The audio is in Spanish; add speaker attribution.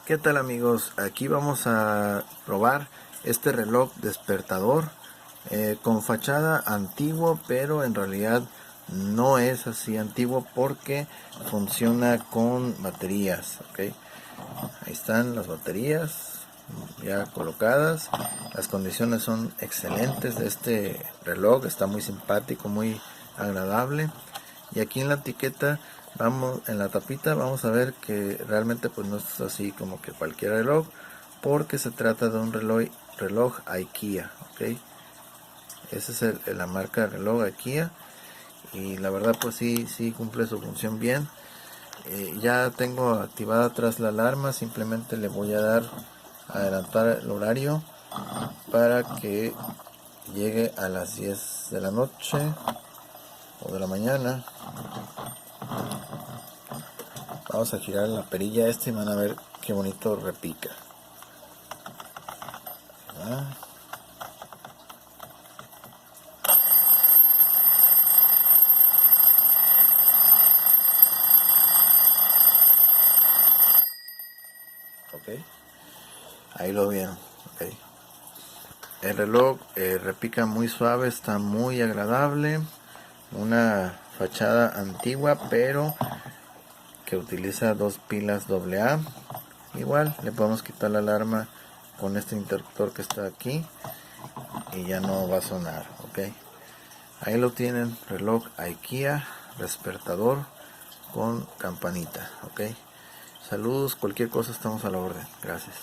Speaker 1: ¿Qué tal, amigos? Aquí vamos a probar este reloj despertador con fachada antiguo, pero en realidad no es así antiguo porque funciona con baterías, ¿ok? Ahí están las baterías ya colocadas. Las condiciones son excelentes de este reloj, está muy simpático, muy agradable. Y aquí en la etiqueta, en la tapita, vamos a ver que realmente pues no es así como que cualquier reloj, porque se trata de un reloj IKEA, ¿ok? Esa es la marca de reloj IKEA, y la verdad pues sí cumple su función bien. Ya tengo activada atrás la alarma, simplemente le voy a dar a adelantar el horario para que llegue a las 10 de la noche o de la mañana. Vamos a girar la perilla y van a ver qué bonito repica. ¿Verdad? Ok, ahí lo vieron. Okay. El reloj repica muy suave, está muy agradable. Una fachada antigua, pero que utiliza dos pilas AA. Igual le podemos quitar la alarma con este interruptor que está aquí y ya no va a sonar. Ok, ahí lo tienen, reloj IKEA despertador con campanita. Ok, saludos, cualquier cosa estamos a la orden. Gracias.